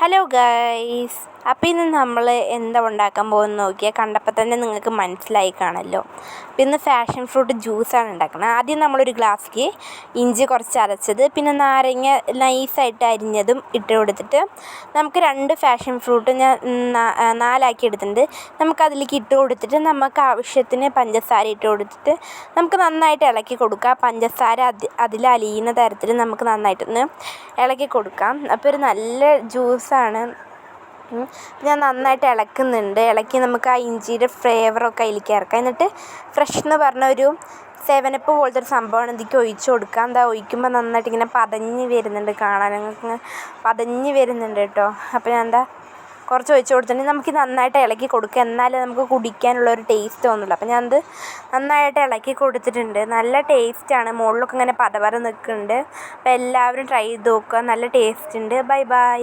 Hello guys, അപ്പോൾ ഇന്ന് നമ്മൾ എന്താ ഉണ്ടാക്കാൻ പോകുന്നത് നോക്കിയാൽ കണ്ടപ്പോൾ തന്നെ നിങ്ങൾക്ക് മനസ്സിലായി കാണുമല്ലോ. അപ്പോൾ ഇന്ന് ഫാഷൻ ഫ്രൂട്ട് ജ്യൂസാണ് ഉണ്ടാക്കുന്നത്. ആദ്യം നമ്മളൊരു ഗ്ലാസ്സിലേക്ക് ഇഞ്ചി കുറച്ച് അരച്ചത്, പിന്നെ നാരങ്ങ നൈസായിട്ട് അരിഞ്ഞതും ഇട്ട് കൊടുത്തിട്ട് നമുക്ക് 2 ഫാഷൻ ഫ്രൂട്ട് ഞാൻ 4 ആക്കി എടുത്തിട്ടുണ്ട്. നമുക്കതിലേക്ക് ഇട്ട് കൊടുത്തിട്ട് നമുക്ക് ആവശ്യത്തിന് പഞ്ചസാര ഇട്ട് കൊടുത്തിട്ട് നമുക്ക് നന്നായിട്ട് ഇളക്കി കൊടുക്കാം. പഞ്ചസാര അതിൽ അലിയുന്ന തരത്തിൽ നമുക്ക് നന്നായിട്ടൊന്ന് ഇളക്കി കൊടുക്കാം. അപ്പോൾ ഒരു നല്ല ജ്യൂസാണ്. ഞാൻ നന്നായിട്ട് ഇളക്കി നമുക്ക് ആ ഇഞ്ചിയുടെ ഫ്ലേവറൊക്കെ അതിലേക്ക് ഇറക്കാം. എന്നിട്ട് ഫ്രഷ് എന്ന് പറഞ്ഞ ഒരു 7 അപ്പ് പോലത്തെ ഒരു സംഭവമാണ് ഇതിലേക്ക് ഒഴിച്ച് കൊടുക്കാം. എന്താ ഒഴിക്കുമ്പോൾ നന്നായിട്ട് ഇങ്ങനെ പതഞ്ഞ് വരുന്നുണ്ട്, കാണാൻ നിങ്ങൾക്ക് പതഞ്ഞ് വരുന്നുണ്ട് കേട്ടോ. അപ്പോൾ ഞാൻ കുറച്ച് ഒഴിച്ച് കൊടുത്തിട്ടുണ്ടെങ്കിൽ നമുക്ക് നന്നായിട്ട് ഇളക്കി കൊടുക്കുക. എന്നാലേ നമുക്ക് കുടിക്കാനുള്ളൊരു ടേസ്റ്റ് തോന്നുള്ളൂ. അപ്പോൾ ഞാനത് നന്നായിട്ട് ഇളക്കി കൊടുത്തിട്ടുണ്ട്. നല്ല ടേസ്റ്റാണ്. മുകളിലൊക്കെ ഇങ്ങനെ പതവര നിൽക്കുന്നുണ്ട്. അപ്പോൾ എല്ലാവരും ട്രൈ ചെയ്ത് നോക്കുക. നല്ല ടേസ്റ്റ് ഉണ്ട്. Bye bye.